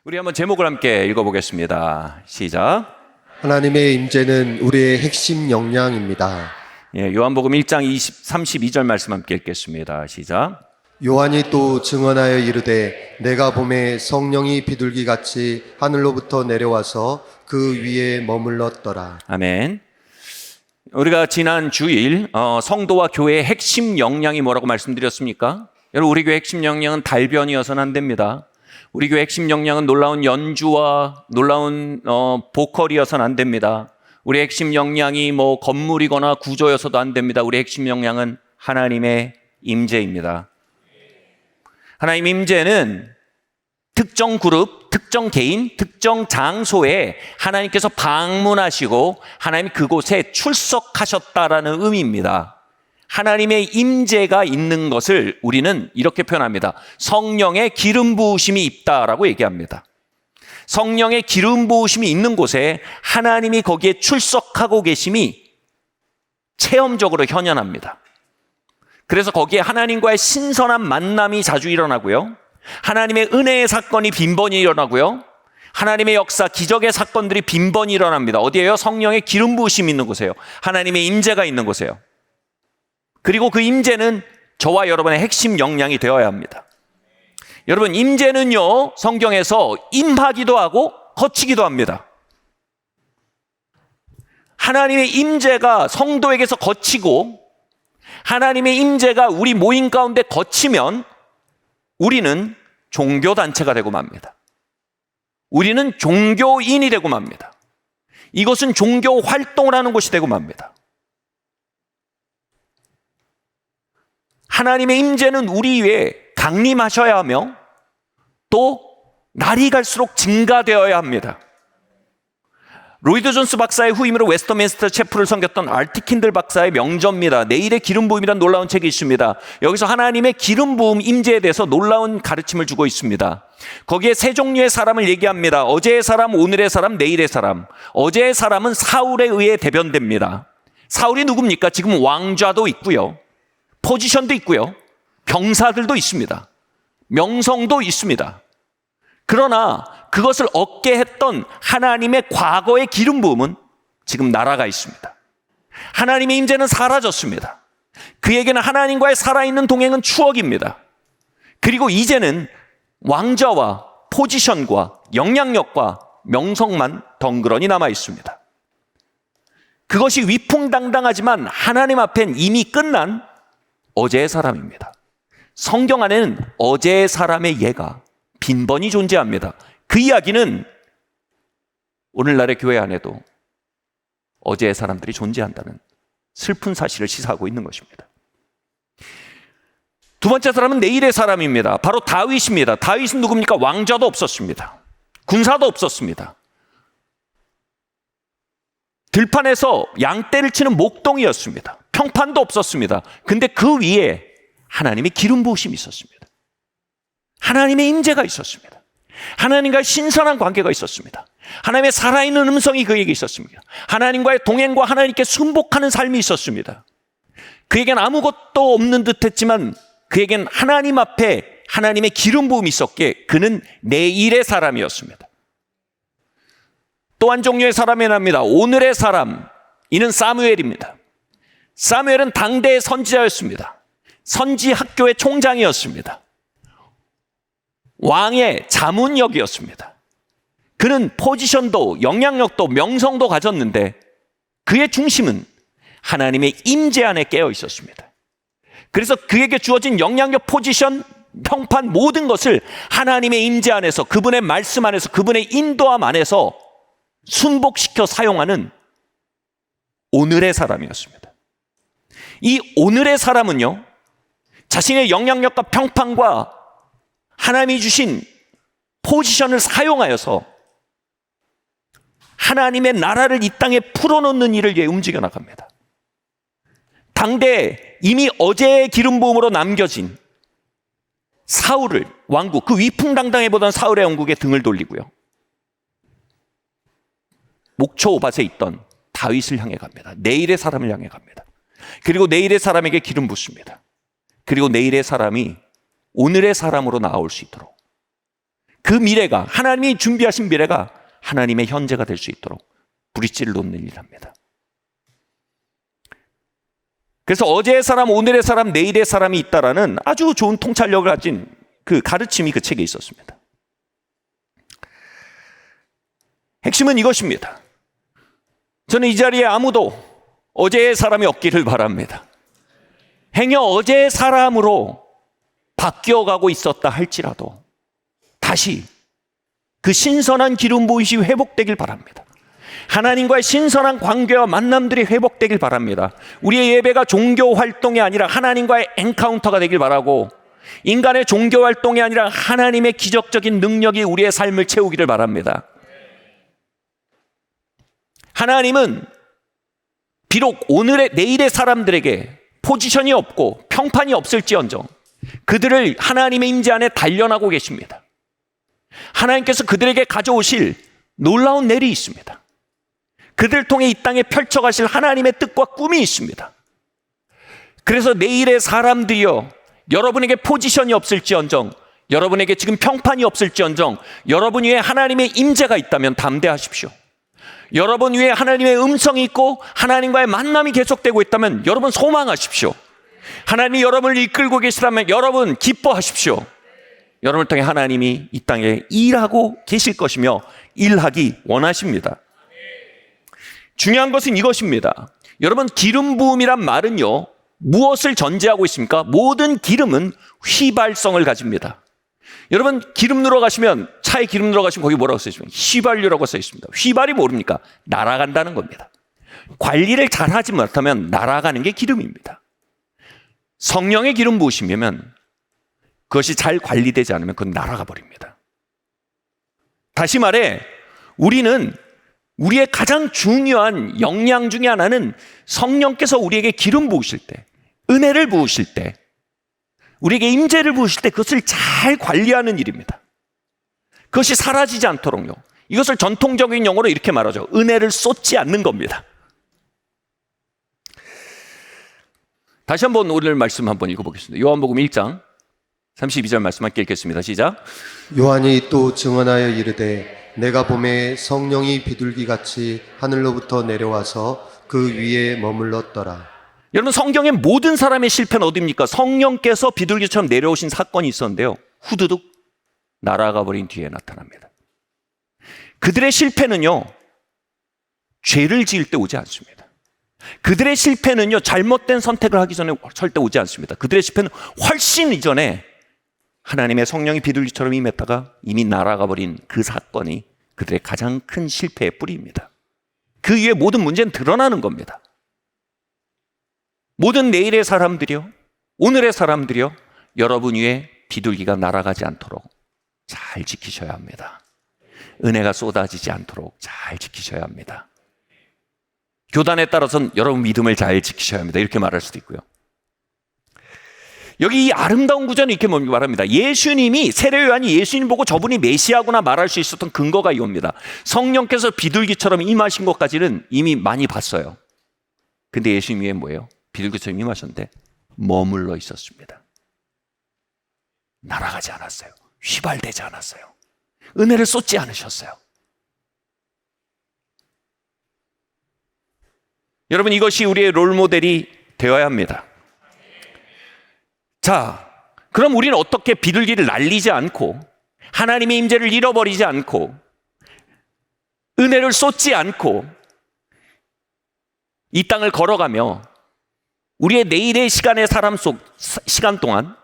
우리 한번 제목을 함께 읽어보겠습니다. 시작. 하나님의 임재는 우리의 핵심 역량입니다. 요한복음 1장 32절 말씀 함께 읽겠습니다. 시작. 요한이 또 증언하여 이르되 내가 보매 성령이 비둘기같이 하늘로부터 내려와서 그 위에 머물렀더라. 아멘. 우리가 지난 주일 성도와 교회의 핵심 역량이 뭐라고 말씀드렸습니까? 여러분, 우리 교회 핵심 역량은 달변이어서는 안 됩니다. 우리 교회 핵심 역량은 놀라운 연주와 놀라운 보컬이어서는 안 됩니다. 우리 핵심 역량이 건물이거나 구조여서도 안 됩니다. 우리 핵심 역량은 하나님의 임재입니다. 하나님 임재는 특정 그룹, 특정 개인, 특정 장소에 하나님께서 방문하시고 하나님 그곳에 출석하셨다라는 의미입니다. 하나님의 임재가 있는 것을 우리는 이렇게 표현합니다. 성령의 기름 부으심이 있다라고 얘기합니다. 성령의 기름 부으심이 있는 곳에 하나님이 거기에 출석하고 계심이 체험적으로 현현합니다. 그래서 거기에 하나님과의 신선한 만남이 자주 일어나고요. 하나님의 은혜의 사건이 빈번히 일어나고요. 하나님의 역사, 기적의 사건들이 빈번히 일어납니다. 어디에요? 성령의 기름 부으심이 있는 곳이에요. 하나님의 임재가 있는 곳이에요. 그리고 그 임재는 저와 여러분의 핵심 역량이 되어야 합니다. 여러분, 임재는요, 성경에서 임하기도 하고 거치기도 합니다. 하나님의 임재가 성도에게서 거치고 하나님의 임재가 우리 모임 가운데 거치면 우리는 종교단체가 되고 맙니다. 우리는 종교인이 되고 맙니다. 이것은 종교 활동을 하는 곳이 되고 맙니다. 하나님의 임재는 우리 위에 강림하셔야 하며 또 날이 갈수록 증가되어야 합니다. 로이드 존스 박사의 후임으로 웨스터민스터 체프를 섬겼던 알티 킨들 박사의 명저입니다. 내일의 기름 부음이라는 놀라운 책이 있습니다. 여기서 하나님의 기름 부음 임재에 대해서 놀라운 가르침을 주고 있습니다. 거기에 세 종류의 사람을 얘기합니다. 어제의 사람, 오늘의 사람, 내일의 사람. 어제의 사람은 사울에 의해 대변됩니다. 사울이 누굽니까? 지금 왕좌도 있고요, 포지션도 있고요, 병사들도 있습니다, 명성도 있습니다. 그러나 그것을 얻게 했던 하나님의 과거의 기름 부음은 지금 날아가 있습니다. 하나님의 임재는 사라졌습니다. 그에게는 하나님과의 살아있는 동행은 추억입니다. 그리고 이제는 왕좌와 포지션과 영향력과 명성만 덩그러니 남아 있습니다. 그것이 위풍당당하지만 하나님 앞엔 이미 끝난 어제의 사람입니다. 성경 안에는 어제의 사람의 예가 빈번히 존재합니다. 그 이야기는 오늘날의 교회 안에도 어제의 사람들이 존재한다는 슬픈 사실을 시사하고 있는 것입니다. 두 번째 사람은 내일의 사람입니다. 바로 다윗입니다. 다윗은 누굽니까? 왕좌도 없었습니다. 군사도 없었습니다. 들판에서 양떼를 치는 목동이었습니다. 평판도 없었습니다. 근데 그 위에 하나님의 기름 부으심이 있었습니다. 하나님의 임재가 있었습니다. 하나님과의 신선한 관계가 있었습니다. 하나님의 살아있는 음성이 그에게 있었습니다. 하나님과의 동행과 하나님께 순복하는 삶이 있었습니다. 그에겐 아무것도 없는 듯 했지만 그에겐 하나님 앞에 하나님의 기름 부음이 있었기에 그는 내일의 사람이었습니다. 또 한 종류의 사람이 납니다. 오늘의 사람, 이는 사무엘입니다. 사무엘은 당대의 선지자였습니다. 선지 학교의 총장이었습니다. 왕의 자문역이었습니다. 그는 포지션도 영향력도 명성도 가졌는데 그의 중심은 하나님의 임재 안에 깨어 있었습니다. 그래서 그에게 주어진 영향력, 포지션, 평판 모든 것을 하나님의 임재 안에서, 그분의 말씀 안에서, 그분의 인도함 안에서 순복시켜 사용하는 오늘의 사람이었습니다. 이 오늘의 사람은요, 자신의 영향력과 평판과 하나님이 주신 포지션을 사용하여서 하나님의 나라를 이 땅에 풀어놓는 일을 위해 움직여 나갑니다. 당대에 이미 어제의 기름 부음으로 남겨진 사울을, 왕국, 그 위풍당당해 보던 사울의 왕국에 등을 돌리고요, 목초 밭에 있던 다윗을 향해 갑니다. 내일의 사람을 향해 갑니다. 그리고 내일의 사람에게 기름 붓습니다. 그리고 내일의 사람이 오늘의 사람으로 나올 수 있도록 그 미래가, 하나님이 준비하신 미래가 하나님의 현재가 될 수 있도록 브릿지를 놓는 일합니다. 그래서 어제의 사람, 오늘의 사람, 내일의 사람이 있다라는 아주 좋은 통찰력을 가진 그 가르침이 그 책에 있었습니다. 핵심은 이것입니다. 저는 이 자리에 아무도 어제의 사람이 없기를 바랍니다. 행여 어제의 사람으로 바뀌어가고 있었다 할지라도 다시 그 신선한 기름 부으심이 회복되길 바랍니다. 하나님과의 신선한 관계와 만남들이 회복되길 바랍니다. 우리의 예배가 종교 활동이 아니라 하나님과의 엔카운터가 되길 바라고, 인간의 종교 활동이 아니라 하나님의 기적적인 능력이 우리의 삶을 채우기를 바랍니다. 하나님은 비록 내일의 사람들에게 포지션이 없고 평판이 없을지언정 그들을 하나님의 임재 안에 단련하고 계십니다. 하나님께서 그들에게 가져오실 놀라운 내일이 있습니다. 그들을 통해 이 땅에 펼쳐가실 하나님의 뜻과 꿈이 있습니다. 그래서 내일의 사람들이여, 여러분에게 포지션이 없을지언정, 여러분에게 지금 평판이 없을지언정, 여러분 위에 하나님의 임재가 있다면 담대하십시오. 여러분 위에 하나님의 음성이 있고 하나님과의 만남이 계속되고 있다면 여러분 소망하십시오. 하나님이 여러분을 이끌고 계시다면 여러분 기뻐하십시오. 여러분을 통해 하나님이 이 땅에 일하고 계실 것이며 일하기 원하십니다. 중요한 것은 이것입니다. 여러분, 기름 부음이란 말은요, 무엇을 전제하고 있습니까? 모든 기름은 휘발성을 가집니다. 여러분, 기름 넣으러 가시면, 차에 기름 넣으러 가시면 거기 뭐라고 써 있습니까? 휘발유라고 써 있습니다. 휘발이 모릅니까? 날아간다는 겁니다. 관리를 잘 하지 못하면 날아가는 게 기름입니다. 성령의 기름 부으시면 그것이 잘 관리되지 않으면 그건 날아가 버립니다. 다시 말해, 우리는 우리의 가장 중요한 역량 중에 하나는 성령께서 우리에게 기름 부으실 때, 은혜를 부으실 때, 우리에게 임재를 부으실 때 그것을 잘 관리하는 일입니다. 그것이 사라지지 않도록요. 이것을 전통적인 용어로 이렇게 말하죠. 은혜를 쏟지 않는 겁니다. 다시 한번 오늘 말씀 한번 읽어보겠습니다. 요한복음 1장 32절 말씀 함께 읽겠습니다. 시작. 요한이 또 증언하여 이르되 내가 봄에 성령이 비둘기같이 하늘로부터 내려와서 그 위에 머물렀더라. 여러분, 성경의 모든 사람의 실패는 어디입니까? 성령께서 비둘기처럼 내려오신 사건이 있었는데요, 후두둑 날아가 버린 뒤에 나타납니다. 그들의 실패는요, 죄를 지을 때 오지 않습니다. 그들의 실패는요, 잘못된 선택을 하기 전에 절대 오지 않습니다. 그들의 실패는 훨씬 이전에 하나님의 성령이 비둘기처럼 임했다가 이미 날아가 버린 그 사건이 그들의 가장 큰 실패의 뿌리입니다. 그 이후에 모든 문제는 드러나는 겁니다. 모든 내일의 사람들이요, 오늘의 사람들이요, 여러분 위에 비둘기가 날아가지 않도록 잘 지키셔야 합니다. 은혜가 쏟아지지 않도록 잘 지키셔야 합니다. 교단에 따라서는 여러분 믿음을 잘 지키셔야 합니다. 이렇게 말할 수도 있고요. 여기 이 아름다운 구절은 이렇게 말합니다. 예수님이, 세례 요한이 예수님 보고 저분이 메시아구나 말할 수 있었던 근거가 이겁니다. 성령께서 비둘기처럼 임하신 것까지는 이미 많이 봤어요. 근데 예수님 위에 뭐예요? 비둘기처럼 임하셨는데 머물러 있었습니다. 날아가지 않았어요. 휘발되지 않았어요. 은혜를 쏟지 않으셨어요. 여러분, 이것이 우리의 롤모델이 되어야 합니다. 자, 그럼 우리는 어떻게 비둘기를 날리지 않고 하나님의 임재를 잃어버리지 않고 은혜를 쏟지 않고 이 땅을 걸어가며 우리의 내일의 시간 동안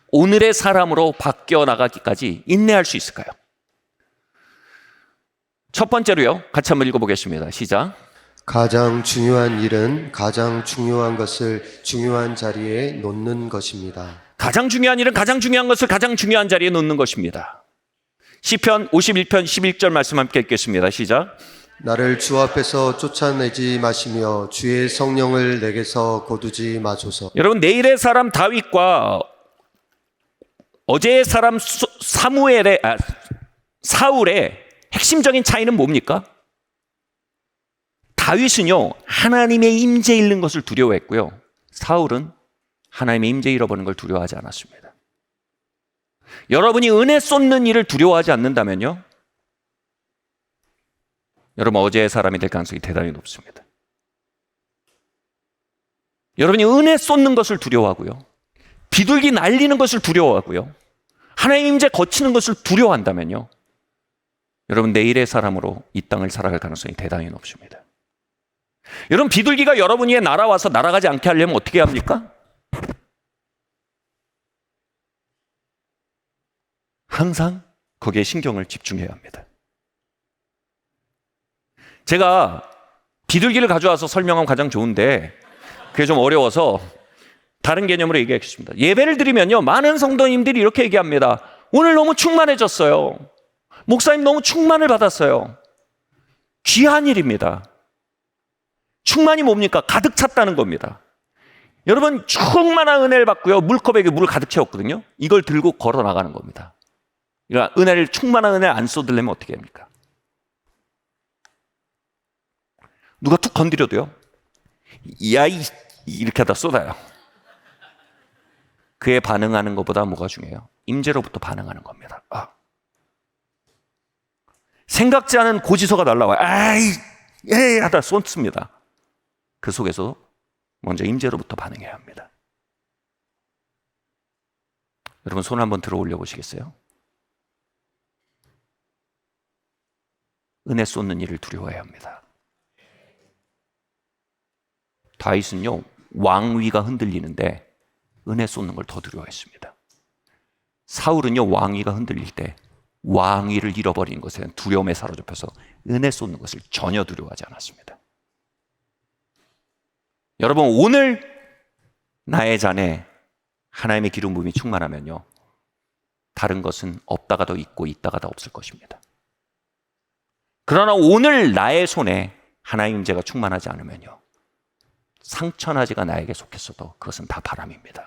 오늘의 사람으로 바뀌어 나가기까지 인내할 수 있을까요? 첫 번째로요, 같이 한번 읽어보겠습니다. 시작. 가장 중요한 일은 가장 중요한 것을 중요한 자리에 놓는 것입니다. 가장 중요한 일은 가장 중요한 것을 가장 중요한 자리에 놓는 것입니다. 시편 51편 11절 말씀 함께 읽겠습니다. 시작. 나를 주 앞에서 쫓아내지 마시며 주의 성령을 내게서 거두지 마소서. 여러분, 내일의 사람 다윗과 어제의 사람 사울의 핵심적인 차이는 뭡니까? 다윗은요, 하나님의 임재 잃는 것을 두려워했고요, 사울은 하나님의 임재 잃어버리는 걸 두려워하지 않았습니다. 여러분이 은혜 쏟는 일을 두려워하지 않는다면요, 여러분 어제의 사람이 될 가능성이 대단히 높습니다. 여러분이 은혜 쏟는 것을 두려워하고요, 비둘기 날리는 것을 두려워하고요, 하나님 임재 거치는 것을 두려워한다면요, 여러분 내일의 사람으로 이 땅을 살아갈 가능성이 대단히 높습니다. 여러분 비둘기가 여러분 위에 날아와서 날아가지 않게 하려면 어떻게 합니까? 항상 거기에 신경을 집중해야 합니다. 제가 비둘기를 가져와서 설명하면 가장 좋은데 그게 좀 어려워서 다른 개념으로 얘기하겠습니다. 예배를 드리면요, 많은 성도님들이 이렇게 얘기합니다. 오늘 너무 충만해졌어요. 목사님 너무 충만을 받았어요. 귀한 일입니다. 충만이 뭡니까? 가득 찼다는 겁니다. 여러분 충만한 은혜를 받고요, 물컵에 물 가득 채웠거든요. 이걸 들고 걸어 나가는 겁니다. 그러니까 은혜를, 충만한 은혜를 안 쏟으려면 어떻게 합니까? 누가 툭 건드려도요, 이렇게 하다 쏟아요. 그에 반응하는 것보다 뭐가 중요해요? 임재로부터 반응하는 겁니다. 생각지 않은 고지서가 날라와요. 하다 쏟습니다. 그 속에서 먼저 임재로부터 반응해야 합니다. 여러분 손 한번 들어 올려 보시겠어요? 은혜 쏟는 일을 두려워해야 합니다. 다윗은요, 왕위가 흔들리는데 은혜 쏟는 걸 더 두려워했습니다. 사울은요, 왕위가 흔들릴 때 왕위를 잃어버리는 것에 대한 두려움에 사로잡혀서 은혜 쏟는 것을 전혀 두려워하지 않았습니다. 여러분 오늘 나의 잔에 하나님의 기름 부음이 충만하면요, 다른 것은 없다가도 있고 있다가도 없을 것입니다. 그러나 오늘 나의 손에 하나님 임재가 충만하지 않으면요, 상천하지가 나에게 속했어도 그것은 다 바람입니다.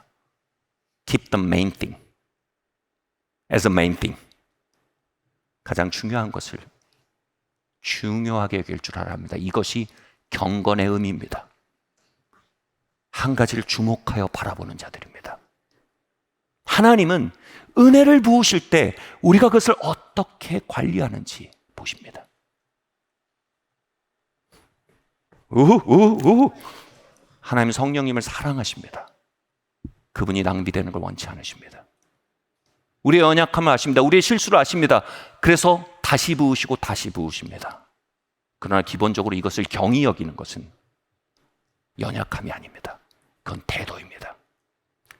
Keep the main thing as a main thing. 가장 중요한 것을 중요하게 여길 줄 알아야 합니다. 이것이 경건의 의미입니다. 한 가지를 주목하여 바라보는 자들입니다. 하나님은 은혜를 부으실 때 우리가 그것을 어떻게 관리하는지 보십니다. 하나님 성령님을 사랑하십니다. 그분이 낭비되는 걸 원치 않으십니다. 우리의 연약함을 아십니다. 우리의 실수를 아십니다. 그래서 다시 부으시고 다시 부으십니다. 그러나 기본적으로 이것을 경히 여기는 것은 연약함이 아닙니다. 그건 태도입니다.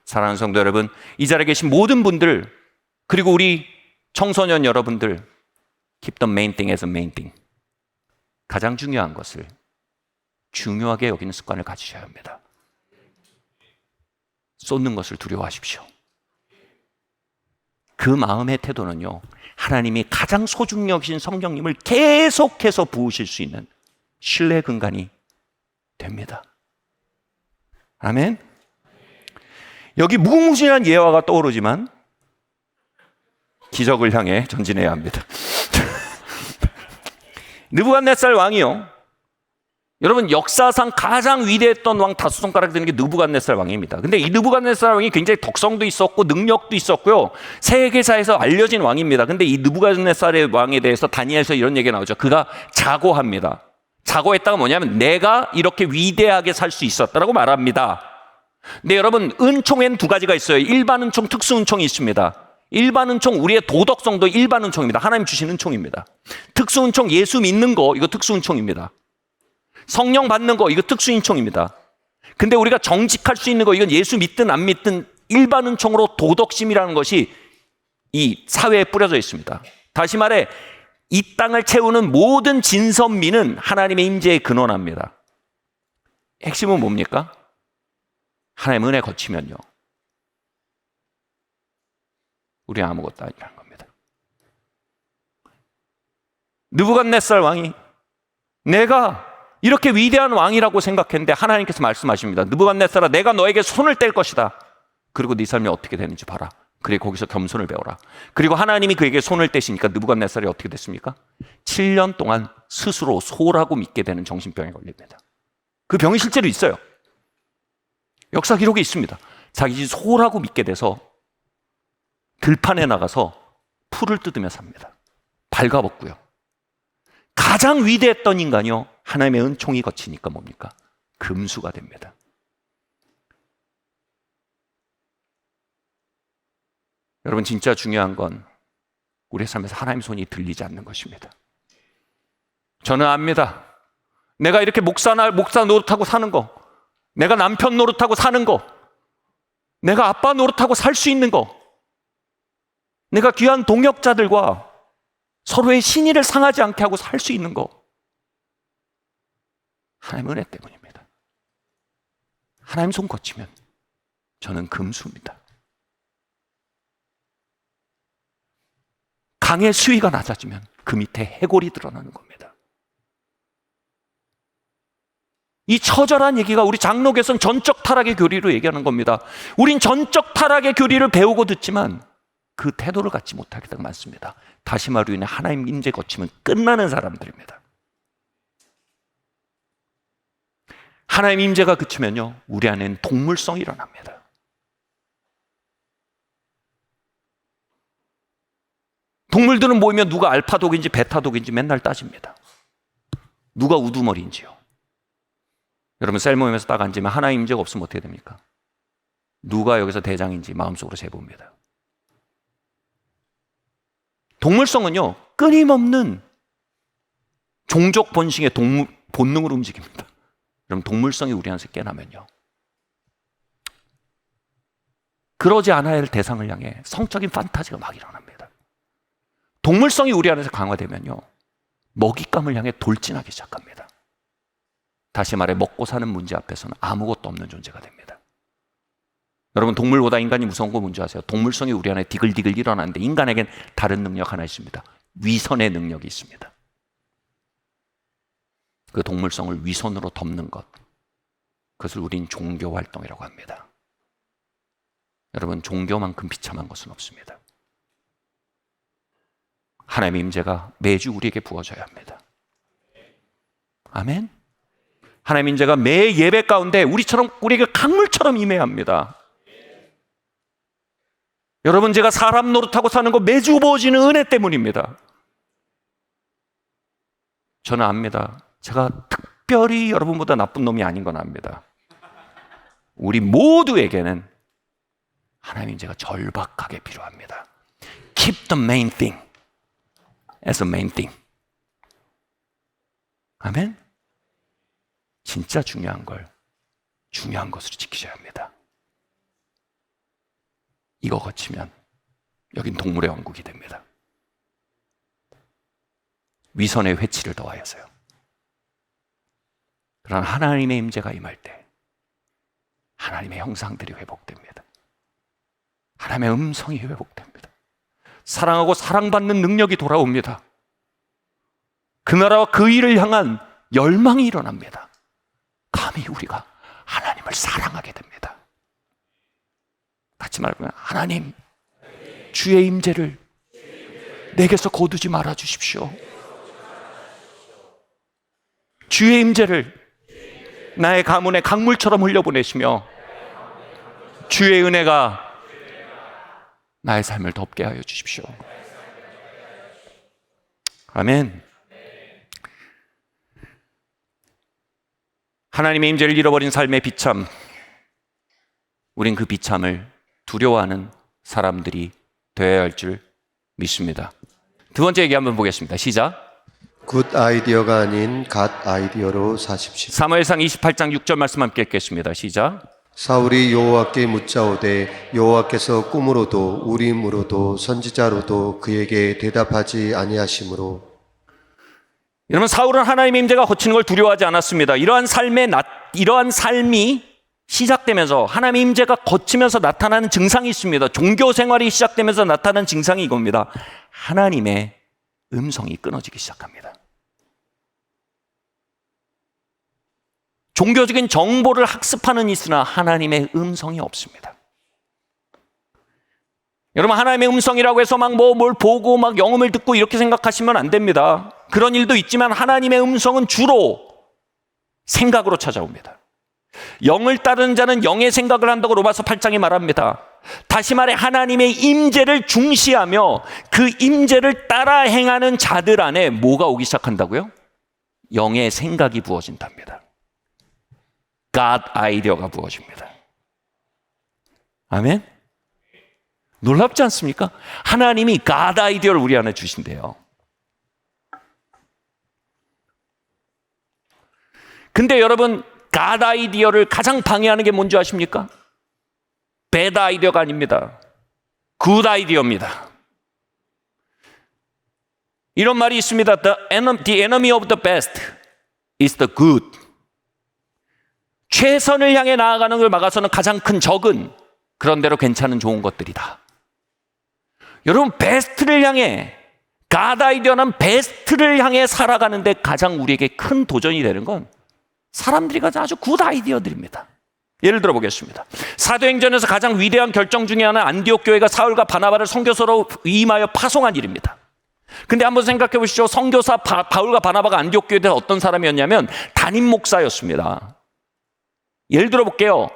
사랑하는 성도 여러분, 이 자리에 계신 모든 분들, 그리고 우리 청소년 여러분들, keep the main thing as a main thing. 가장 중요한 것을 중요하게 여기는 습관을 가지셔야 합니다. 쏟는 것을 두려워하십시오. 그 마음의 태도는요, 하나님이 가장 소중히 여기신 성령님을 계속해서 부으실 수 있는 신뢰의 근간이 됩니다. 아멘. 여기 무궁무진한 예화가 떠오르지만 기적을 향해 전진해야 합니다. 느부갓네살 왕이요, 여러분 역사상 가장 위대했던 왕 다섯 손가락 되는 게 느부갓네살 왕입니다. 근데 이 느부갓네살 왕이 굉장히 덕성도 있었고 능력도 있었고요, 세계사에서 알려진 왕입니다. 근데 이 느부갓네살의 왕에 대해서 다니엘서 이런 얘기가 나오죠. 그가 자고합니다. 자고했다가 뭐냐면 내가 이렇게 위대하게 살 수 있었다라고 말합니다. 근데 여러분 은총에는 두 가지가 있어요. 일반 은총, 특수 은총이 있습니다. 일반 은총, 우리의 도덕성도 일반 은총입니다. 하나님 주신 은총입니다. 특수 은총, 예수 믿는 거, 이거 특수 은총입니다. 성령 받는 거, 이거 특수 은총입니다. 근데 우리가 정직할 수 있는 거, 이건 예수 믿든 안 믿든 일반 은총으로 도덕심이라는 것이 이 사회에 뿌려져 있습니다. 다시 말해 이 땅을 채우는 모든 진선미는 하나님의 임재에 근원합니다. 핵심은 뭡니까? 하나님 은혜 거치면요, 우리 아무것도 아니라는 겁니다. 느부갓네살 왕이 내가 이렇게 위대한 왕이라고 생각했는데 하나님께서 말씀하십니다. 느부갓네살아, 내가 너에게 손을 뗄 것이다. 그리고 네 삶이 어떻게 되는지 봐라. 그리고 거기서 겸손을 배워라. 그리고 하나님이 그에게 손을 떼시니까 느부갓네살이 어떻게 됐습니까? 7년 동안 스스로 소라고 믿게 되는 정신병에 걸립니다. 그 병이 실제로 있어요. 역사 기록에 있습니다. 자기 소라고 믿게 돼서 들판에 나가서 풀을 뜯으며 삽니다. 발가벗고요. 가장 위대했던 인간이요, 하나님의 은총이 거치니까 뭡니까? 금수가 됩니다. 여러분, 진짜 중요한 건 우리의 삶에서 하나님 손이 들리지 않는 것입니다. 저는 압니다. 내가 이렇게 목사 노릇하고 사는 거, 내가 남편 노릇하고 사는 거, 내가 아빠 노릇하고 살 수 있는 거, 내가 귀한 동역자들과 서로의 신의를 상하지 않게 하고 살 수 있는 거, 하나님 은혜 때문입니다. 하나님 손 거치면 저는 금수입니다. 강의 수위가 낮아지면 그 밑에 해골이 드러나는 겁니다. 이 처절한 얘기가 우리 장로교에서는 전적 타락의 교리로 얘기하는 겁니다. 우린 전적 타락의 교리를 배우고 듣지만 그 태도를 갖지 못하게 되가 많습니다. 다시 말로 인해 하나님 임재 거치면 끝나는 사람들입니다. 하나님 임재가 그치면요, 우리 안에는 동물성이 일어납니다. 동물들은 모이면 누가 알파독인지 베타독인지 맨날 따집니다. 누가 우두머리인지요. 여러분, 셀 모임에서 딱 앉으면 하나님 임재가 없으면 어떻게 됩니까? 누가 여기서 대장인지 마음속으로 재봅니다. 동물성은요, 끊임없는 종족 번식의 본능으로 움직입니다. 여러분, 동물성이 우리 안에서 깨나면요, 그러지 않아야 할 대상을 향해 성적인 판타지가 막 일어납니다. 동물성이 우리 안에서 강화되면요, 먹잇감을 향해 돌진하기 시작합니다. 다시 말해, 먹고 사는 문제 앞에서는 아무것도 없는 존재가 됩니다. 여러분, 동물보다 인간이 무서운 거 뭔지 아세요? 동물성이 우리 안에 디글디글 일어나는데 인간에겐 다른 능력 하나 있습니다. 위선의 능력이 있습니다. 그 동물성을 위선으로 덮는 것, 그것을 우린 종교 활동이라고 합니다. 여러분, 종교만큼 비참한 것은 없습니다. 하나님의 임재가 매주 우리에게 부어져야 합니다. 아멘. 하나님의 임재가 매 예배 가운데 우리에게 강물처럼 임해야 합니다. 여러분, 제가 사람 노릇하고 사는 거 매주 부어지는 은혜 때문입니다. 저는 압니다. 제가 특별히 여러분보다 나쁜 놈이 아닌 건 압니다. 우리 모두에게는 하나님의 임재가 절박하게 필요합니다. Keep the main thing as a main thing. 아멘. 진짜 중요한 걸 중요한 것으로 지키셔야 합니다. 이거 거치면 여긴 동물의 왕국이 됩니다. 위선의 회치를 더하여서요. 그러나 하나님의 임재가 임할 때 하나님의 형상들이 회복됩니다. 하나님의 음성이 회복됩니다. 사랑하고 사랑받는 능력이 돌아옵니다. 그 나라와 그 일을 향한 열망이 일어납니다. 감히 우리가 하나님을 사랑하게 됩니다. 같이 말하면, 하나님, 주의 임재를 내게서 거두지 말아 주십시오. 주의 임재를 나의 가문에 강물처럼 흘려보내시며 주의 은혜가 나의 삶을 덮게 하여 주십시오. 아멘. 하나님의 임재를 잃어버린 삶의 비참, 우린 그 비참을 두려워하는 사람들이 되어야 할 줄 믿습니다. 두 번째 얘기 한번 보겠습니다. 시작. 굿 아이디어가 아닌 갓 아이디어로 사십시오. 사무엘상 28장 6절 말씀 함께 읽겠습니다. 시작. 사울이 여호와께 묻자오되 여호와께서 꿈으로도 우림으로도 선지자로도 그에게 대답하지 아니하시므로. 여러분, 사울은 하나님의 임재가 거치는 걸 두려워하지 않았습니다. 이러한 삶이 시작되면서 하나님의 임재가 거치면서 나타나는 증상이 있습니다. 종교 생활이 시작되면서 나타나는 증상이 이겁니다. 하나님의 음성이 끊어지기 시작합니다. 종교적인 정보를 학습하는 있으나 하나님의 음성이 없습니다. 여러분, 하나님의 음성이라고 해서 막 뭘 보고 막 영음을 듣고 이렇게 생각하시면 안 됩니다. 그런 일도 있지만 하나님의 음성은 주로 생각으로 찾아옵니다. 영을 따르는 자는 영의 생각을 한다고 로마서 8장이 말합니다. 다시 말해 하나님의 임재를 중시하며 그 임재를 따라 행하는 자들 안에 뭐가 오기 시작한다고요? 영의 생각이 부어진답니다. God 아이디어가 부어집니다. 아멘? 놀랍지 않습니까? 하나님이 God 아이디어를 우리 안에 주신대요. 근데 여러분, God 아이디어를 가장 방해하는 게 뭔지 아십니까? bad 아이디어가 아닙니다. good 아이디어입니다. 이런 말이 있습니다. The enemy of the best is the good. 최선을 향해 나아가는 걸 막아서는 가장 큰 적은 그런대로 괜찮은 좋은 것들이다. 여러분, 베스트를 향해, God 아이디어는 베스트를 향해 살아가는데 가장 우리에게 큰 도전이 되는 건 사람들이 가진 아주 굿 아이디어들입니다. 예를 들어 보겠습니다. 사도행전에서 가장 위대한 결정 중에 하나는 안디옥 교회가 사울과 바나바를 선교사로 위임하여 파송한 일입니다. 근데 한번 생각해 보시죠. 선교사 바울과 바나바가 안디옥 교회에 어떤 사람이었냐면 담임 목사였습니다. 예를 들어 볼게요.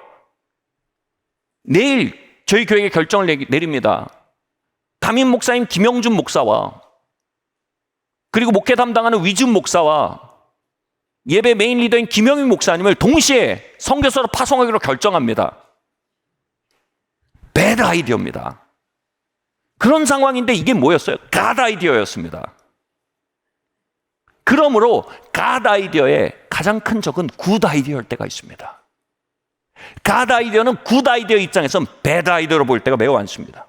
내일 저희 교회에 결정을 내립니다. 담임 목사인 김영준 목사와 그리고 목회 담당하는 위준 목사와 예배 메인 리더인 김영익 목사님을 동시에 선교사로 파송하기로 결정합니다. 배드 아이디어입니다. 그런 상황인데 이게 뭐였어요? 갓 아이디어였습니다. 그러므로 갓 아이디어의 가장 큰 적은 굿 아이디어일 때가 있습니다. 갓 아이디어는 굿 아이디어 입장에서는 배드 아이디어로 볼 때가 매우 많습니다.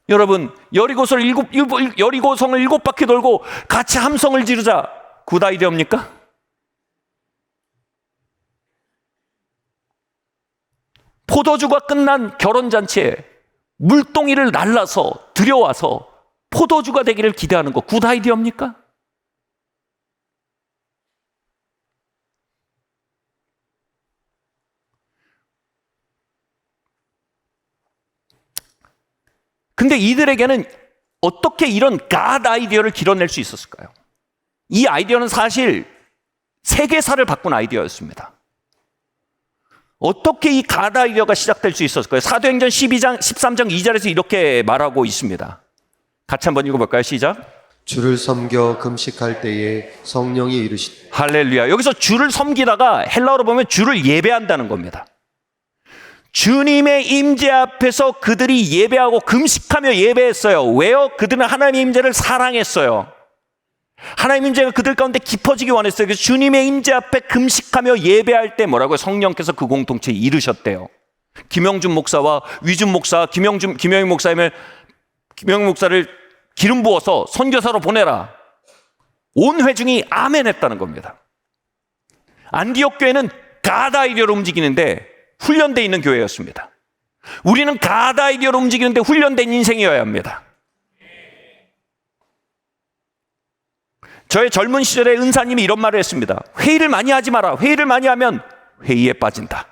여러분, 여리고성을 7바퀴 돌고 같이 함성을 지르자. 굿 아이디어입니까? 포도주가 끝난 결혼잔치에 물동이를 날라서 들여와서 포도주가 되기를 기대하는 거 굿 아이디어입니까? 근데 이들에게는 어떻게 이런 갓 아이디어를 길어낼 수 있었을까요? 이 아이디어는 사실 세계사를 바꾼 아이디어였습니다. 어떻게 이 갓 아이디어가 시작될 수 있었을까요? 사도행전 13장 2절에서 이렇게 말하고 있습니다. 같이 한번 읽어볼까요? 시작. 주를 섬겨 금식할 때에 성령이 이르시되. 할렐루야. 여기서 주를 섬기다가 헬라어로 보면 주를 예배한다는 겁니다. 주님의 임재 앞에서 그들이 예배하고 금식하며 예배했어요. 왜요? 그들은 하나님의 임재를 사랑했어요. 하나님의 임재가 그들 가운데 깊어지기 원했어요. 그래서 주님의 임재 앞에 금식하며 예배할 때 뭐라고요? 성령께서 그 공동체에 이르셨대요. 김영준 목사와 위준 목사, 김영익 목사를 기름 부어서 선교사로 보내라. 온 회중이 아멘 했다는 겁니다. 안디옥 교회는 갓 아이디어로 움직이는데 훈련되어 있는 교회였습니다. 우리는 갓 아이디어로 움직이는데 훈련된 인생이어야 합니다. 저의 젊은 시절에 은사님이 이런 말을 했습니다. 회의를 많이 하지 마라. 회의를 많이 하면 회의에 빠진다.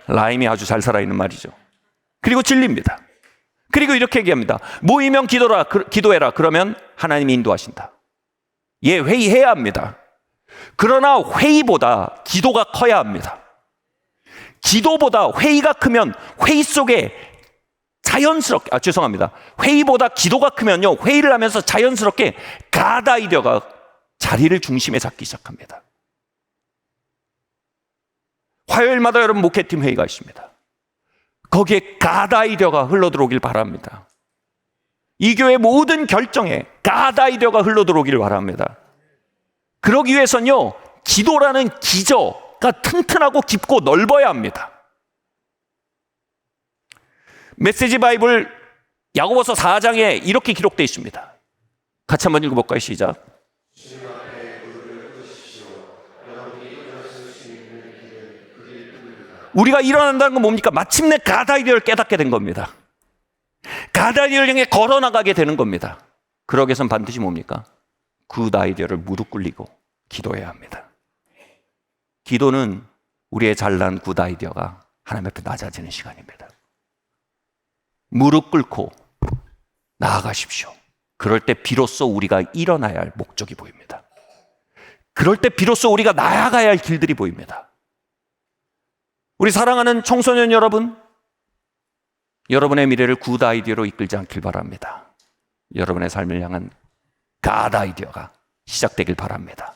라임이 아주 잘 살아있는 말이죠. 그리고 진리입니다. 그리고 이렇게 얘기합니다. 모이면 기도해라. 그러면 하나님이 인도하신다. 예, 회의해야 합니다. 그러나 회의보다 기도가 커야 합니다. 기도보다 회의가 크면 회의 속에 자연스럽게, 회의보다 기도가 크면요, 회의를 하면서 자연스럽게 갓 아이디어가 자리를 중심에 잡기 시작합니다. 화요일마다 여러분 목회팀 회의가 있습니다. 거기에 갓 아이디어가 흘러들어오길 바랍니다. 이 교회 모든 결정에 갓 아이디어가 흘러들어오길 바랍니다. 그러기 위해서는요, 기도라는 기저가 튼튼하고 깊고 넓어야 합니다. 메시지 바이블 야고보서 4장에 이렇게 기록되어 있습니다. 같이 한번 읽어볼까요? 시작. 우리가 일어난다는 건 뭡니까? 마침내 갓 아이디어를 깨닫게 된 겁니다. 갓 아이디어를 향해 걸어나가게 되는 겁니다. 그러기 위해서는 반드시 뭡니까? 굿 아이디어를 무릎 꿇리고 기도해야 합니다. 기도는 우리의 잘난 굿 아이디어가 하나님 앞에 낮아지는 시간입니다. 무릎 꿇고 나아가십시오. 그럴 때 비로소 우리가 일어나야 할 목적이 보입니다. 그럴 때 비로소 우리가 나아가야 할 길들이 보입니다. 우리 사랑하는 청소년 여러분, 여러분의 미래를 굿 아이디어로 이끌지 않길 바랍니다. 여러분의 삶을 향한 갓 아이디어가 시작되길 바랍니다.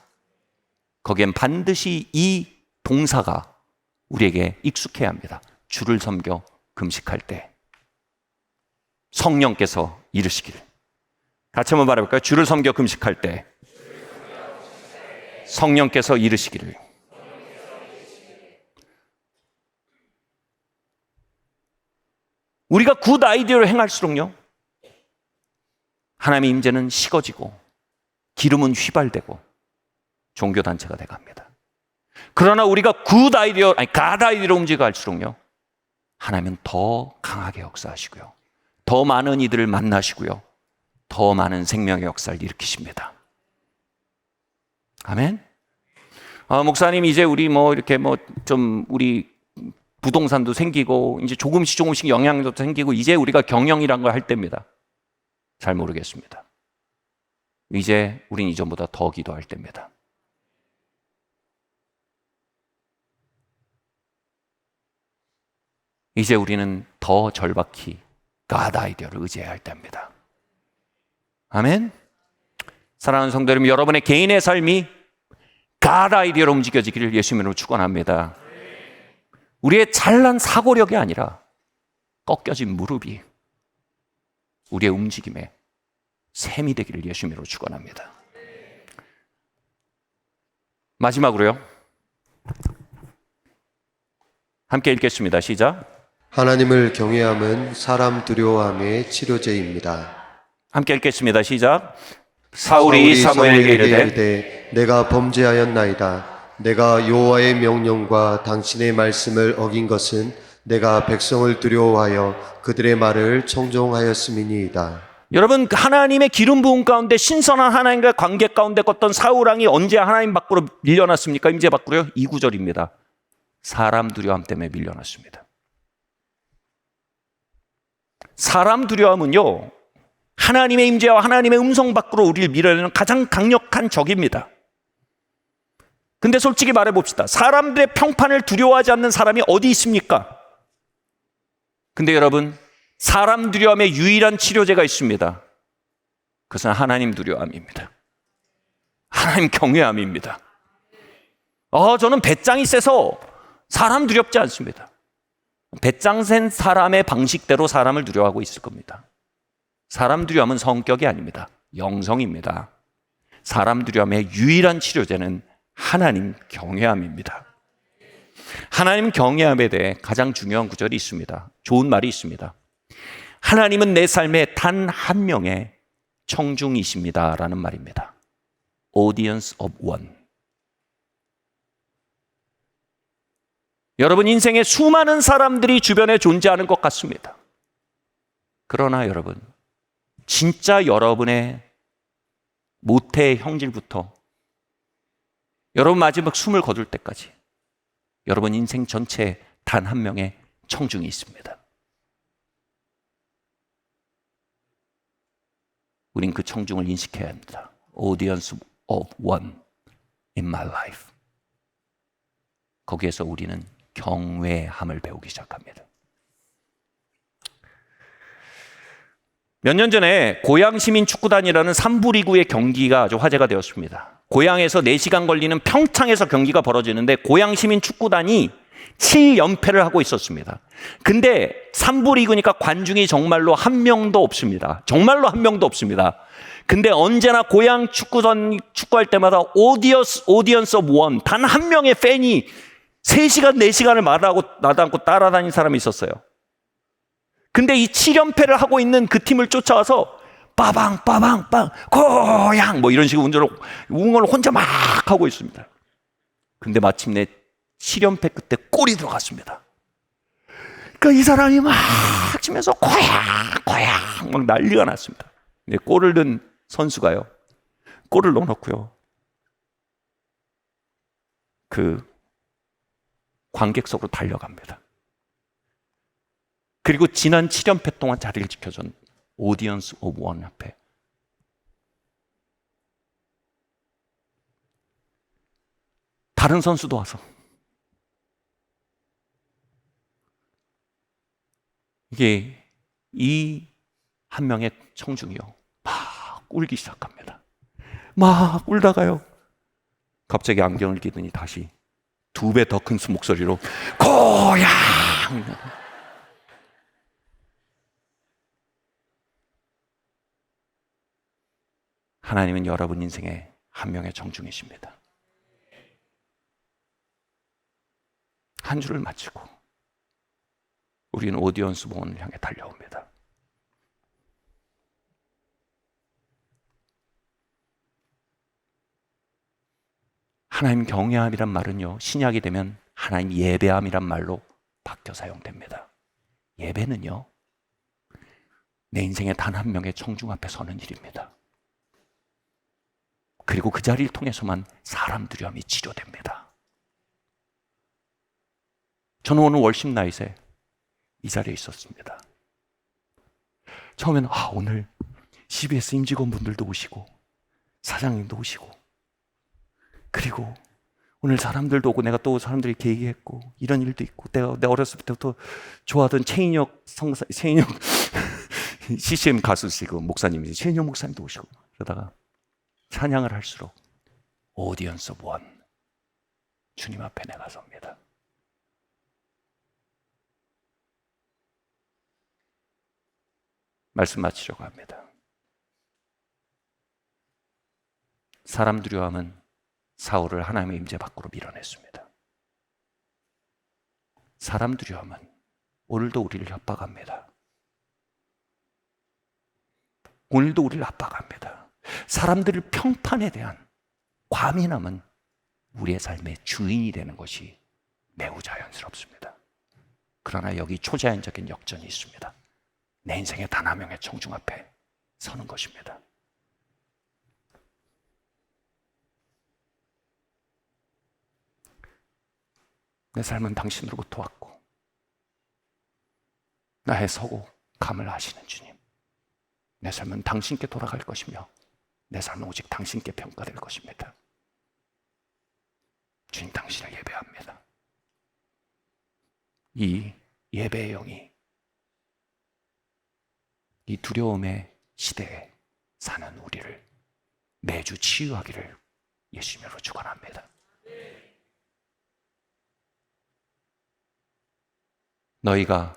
거기엔 반드시 이 동사가 우리에게 익숙해야 합니다. 주를 섬겨 금식할 때 성령께서 이르시기를. 같이 한번 말해볼까요? 주를 섬겨 금식할 때 성령께서 이르시기를. 우리가 굿 아이디어로 행할수록요, 하나님의 임재는 식어지고 기름은 휘발되고 종교단체가 돼갑니다. 그러나 우리가 굿 아이디어, 갓 아이디어로 움직여갈수록요, 하나님은 더 강하게 역사하시고요, 더 많은 이들을 만나시고요, 더 많은 생명의 역사를 일으키십니다. 아멘. 목사님, 이제 우리 이렇게 좀 우리 부동산도 생기고 이제 조금씩 영향도 생기고 이제 우리가 경영이란 걸 할 때입니다. 잘 모르겠습니다. 이제 우린 이전보다 더 기도할 때입니다. 이제 우리는 더 절박히 갓 아이디어를 의지해야 할 때입니다. 아멘. 사랑하는 성도 여러분, 여러분의 개인의 삶이 갓 아이디어로 움직여지기를 예수님으로 축원합니다. 우리의 잘난 사고력이 아니라 꺾여진 무릎이 우리의 움직임에 샘이 되기를 예수님으로 축원합니다. 마지막으로요, 함께 읽겠습니다. 시작. 하나님을 경외함은 사람 두려워함의 치료제입니다. 함께 읽겠습니다. 시작. 사울이 사무엘에게 이르되 내가 범죄하였나이다. 내가 여호와의 명령과 당신의 말씀을 어긴 것은 내가 백성을 두려워하여 그들의 말을 청종하였음이니이다. 여러분, 하나님의 기름 부음 가운데 신선한 하나님과 관계 가운데 걷던 사울 왕이 언제 하나님 밖으로 밀려났습니까? 임재 밖으로요? 2구절입니다. 사람 두려움 때문에 밀려났습니다. 사람 두려움은요, 하나님의 임재와 하나님의 음성 밖으로 우리를 밀어내는 가장 강력한 적입니다. 근데 솔직히 말해봅시다. 사람들의 평판을 두려워하지 않는 사람이 어디 있습니까? 근데 여러분, 사람 두려움의 유일한 치료제가 있습니다. 그것은 하나님 두려움입니다. 하나님 경외함입니다. 저는 배짱이 세서 사람 두렵지 않습니다. 배짱 센 사람의 방식대로 사람을 두려워하고 있을 겁니다. 사람 두려움은 성격이 아닙니다. 영성입니다. 사람 두려움의 유일한 치료제는 하나님 경외함입니다. 하나님 경외함에 대해 가장 중요한 구절이 있습니다. 좋은 말이 있습니다. 하나님은 내 삶의 단 한 명의 청중이십니다 라는 말입니다. Audience of one. 여러분, 인생에 수많은 사람들이 주변에 존재하는 것 같습니다. 그러나 여러분, 진짜 여러분의 모태의 형질부터 여러분 마지막 숨을 거둘 때까지 여러분 인생 전체에 단 한 명의 청중이 있습니다. 우린 그 청중을 인식해야 합니다. Audience of one in my life. 거기에서 우리는 경외함을 배우기 시작합니다. 몇 년 전에 고양 시민 축구단이라는 3부 리그의 경기가 아주 화제가 되었습니다. 고양에서 4시간 걸리는 평창에서 경기가 벌어지는데 고양 시민 축구단이 7연패를 하고 있었습니다. 근데 3부 리그니까 관중이 정말로 한 명도 없습니다. 정말로 한 명도 없습니다. 근데 언제나 고양 축구단 축구할 때마다 오디언스 오브 원, 단 한 명의 팬이 3시간, 4시간을 말하고 나도 않고 따라다닌 사람이 있었어요. 근데 이 7연패를 하고 있는 그 팀을 쫓아와서 빠방 빠방 빵 고양 이런 식으로 응원을 혼자 막 하고 있습니다. 근데 마침내 7연패 끝에 골이 들어갔습니다. 그러니까 이 사람이 막 치면서 고양 막 난리가 났습니다. 근데 골을 넣은 선수가요, 골을 넣어놓고요, 그 관객석으로 달려갑니다. 그리고 지난 7연패 동안 자리를 지켜준 오디언스 오브 원 앞에 다른 선수도 와서 이게 이 한 명의 청중이요, 막 울기 시작합니다. 막 울다가요, 갑자기 안경을 끼더니 다시 2배 더 큰 목소리로 고향! 하나님은 여러분 인생의 한 명의 청중이십니다. 한 줄을 마치고 우리는 오디언스 본을 향해 달려옵니다. 하나님 경외함이란 말은요, 신약이 되면 하나님 예배함이란 말로 바뀌어 사용됩니다. 예배는요, 내 인생의 단 한 명의 청중 앞에 서는 일입니다. 그리고 그 자리를 통해서만 사람 두려움이 치료됩니다. 저는 오늘 월십 나잇에 이 자리에 있었습니다. 처음에는 오늘 CBS 임직원분들도 오시고 사장님도 오시고, 그리고 오늘 사람들도 오고, 내가 또 사람들이 이렇게 얘기했고, 이런 일도 있고, 내가 어렸을 때부터 좋아하던 최인혁 CCM 가수시고 목사님이지, 최인혁 목사님도 오시고, 그러다가 찬양을 할수록 오디언스 오브 원, 주님 앞에 내가 섭니다. 말씀 마치려고 합니다. 사람 두려움은 사울을 하나님의 임재 밖으로 밀어냈습니다. 사람 두려움은 오늘도 우리를 협박합니다. 오늘도 우리를 압박합니다. 사람들의 평판에 대한 과민함은 우리의 삶의 주인이 되는 것이 매우 자연스럽습니다. 그러나 여기 초자연적인 역전이 있습니다. 내 인생의 단 한 명의 청중 앞에 서는 것입니다. 내 삶은 당신으로부터 왔고, 나의 서고 감을 아시는 주님, 내 삶은 당신께 돌아갈 것이며 내 삶은 오직 당신께 평가될 것입니다. 주님, 당신을 예배합니다. 이 예배의 영이 이 두려움의 시대에 사는 우리를 매주 치유하기를 예수님으로 축원합니다. 너희가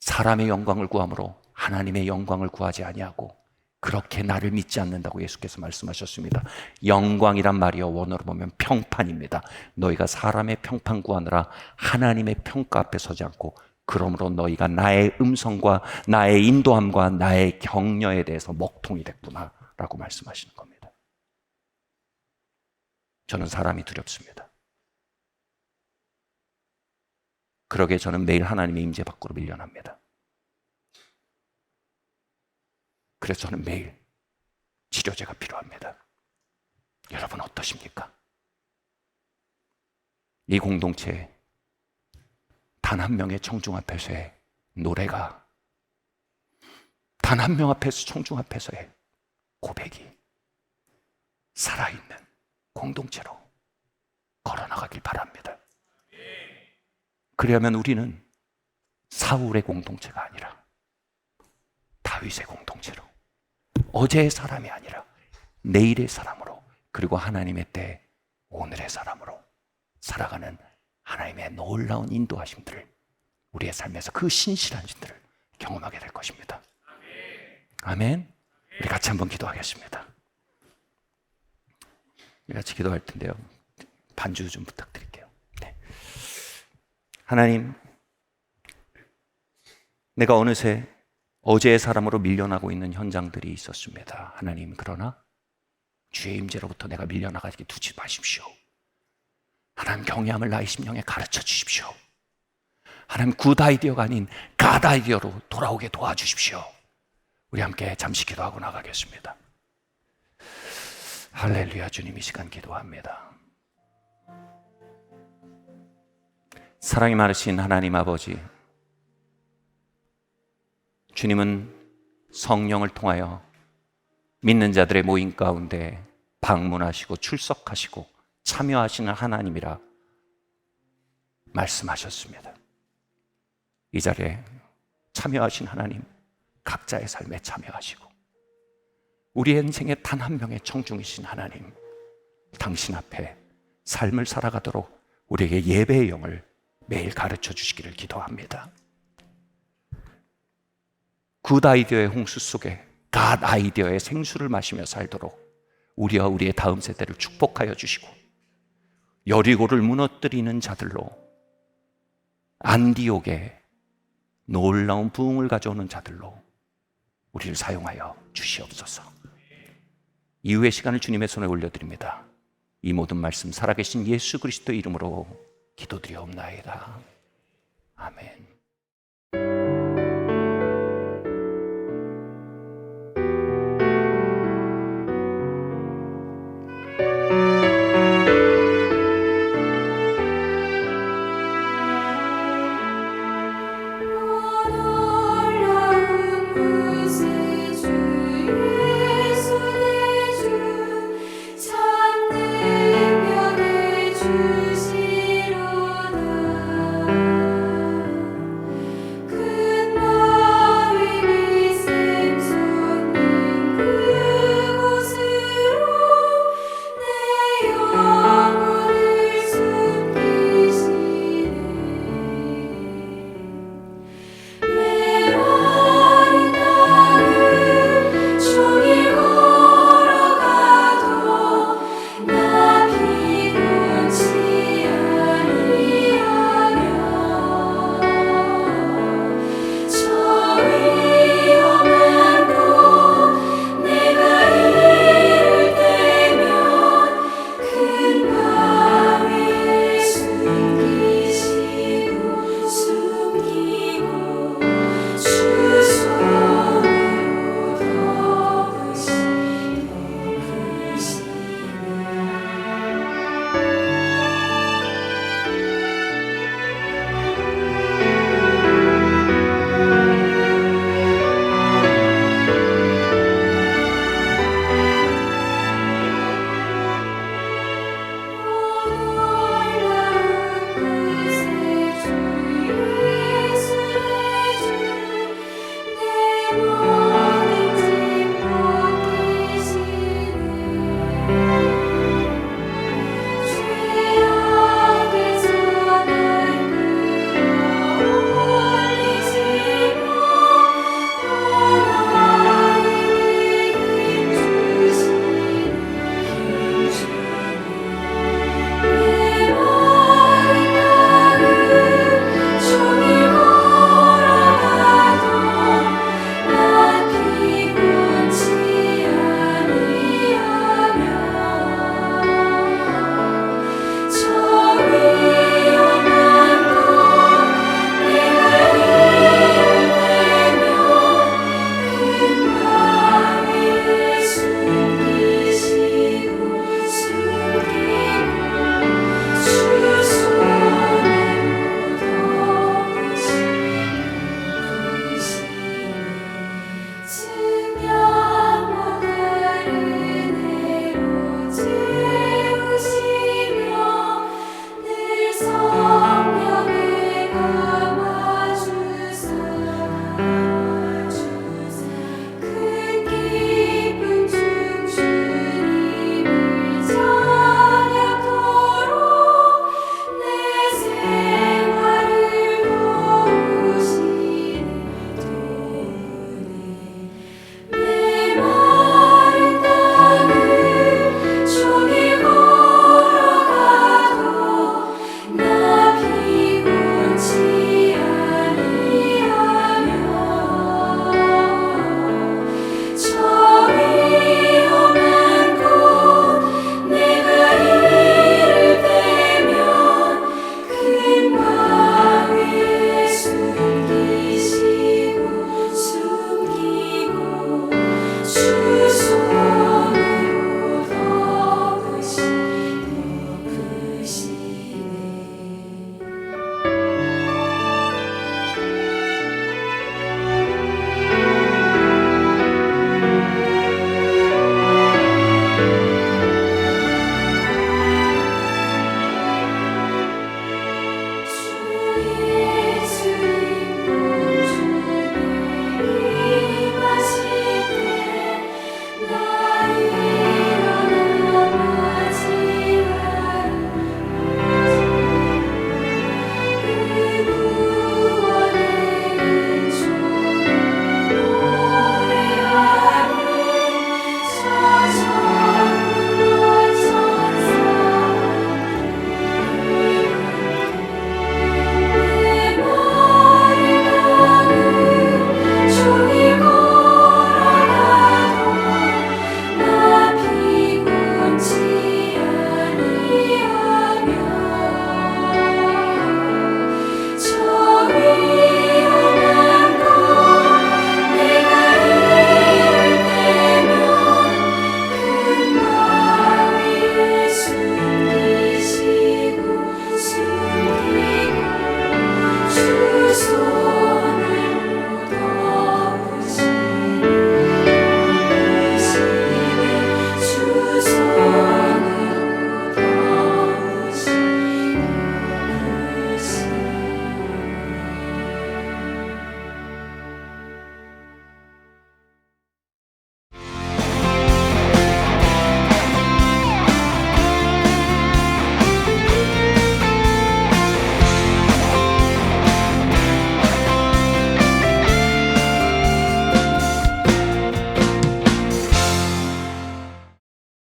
사람의 영광을 구함으로 하나님의 영광을 구하지 아니하고 그렇게 나를 믿지 않는다고 예수께서 말씀하셨습니다. 영광이란 말이요, 원어로 보면 평판입니다. 너희가 사람의 평판 구하느라 하나님의 평가 앞에 서지 않고, 그러므로 너희가 나의 음성과 나의 인도함과 나의 격려에 대해서 먹통이 됐구나 라고 말씀하시는 겁니다. 저는 사람이 두렵습니다. 그러기에 저는 매일 하나님의 임재 밖으로 밀려납니다. 그래서 저는 매일 치료제가 필요합니다. 여러분 어떠십니까? 이 공동체에 단 한 명의 청중 앞에서의 노래가, 단 한 명 앞에서, 청중 앞에서의 고백이 살아있는 공동체로 걸어나가길 바랍니다. 그러면 우리는 사울의 공동체가 아니라 다윗의 공동체로, 어제의 사람이 아니라 내일의 사람으로, 그리고 하나님의 때 오늘의 사람으로 살아가는 하나님의 놀라운 인도하심들을, 우리의 삶에서 그 신실한 신들을 경험하게 될 것입니다. 아멘. 우리 같이 한번 기도하겠습니다. 우리 같이 기도할 텐데요, 반주 좀 부탁드릴게요. 네. 하나님, 내가 어느새 어제의 사람으로 밀려나고 있는 현장들이 있었습니다. 하나님, 그러나 주의 임재로부터 내가 밀려나가게 두지 마십시오. 하나님, 경외함을 나의 심령에 가르쳐 주십시오. 하나님, 굿 아이디어가 아닌 갓 아이디어로 돌아오게 도와주십시오. 우리 함께 잠시 기도하고 나가겠습니다. 할렐루야. 주님, 이 시간 기도합니다. 사랑이 많으신 하나님 아버지, 주님은 성령을 통하여 믿는 자들의 모임 가운데 방문하시고 출석하시고 참여하시는 하나님이라 말씀하셨습니다. 이 자리에 참여하신 하나님, 각자의 삶에 참여하시고 우리의 인생의 단 한 명의 청중이신 하나님, 당신 앞에 삶을 살아가도록 우리에게 예배의 영을 매일 가르쳐 주시기를 기도합니다. 굿 아이디어의 홍수 속에 갓 아이디어의 생수를 마시며 살도록 우리와 우리의 다음 세대를 축복하여 주시고, 여리고를 무너뜨리는 자들로 안디옥에 놀라운 부흥을 가져오는 자들로 우리를 사용하여 주시옵소서. 이후의 시간을 주님의 손에 올려드립니다. 이 모든 말씀 살아계신 예수 그리스도의 이름으로 기도드리옵나이다. 아멘.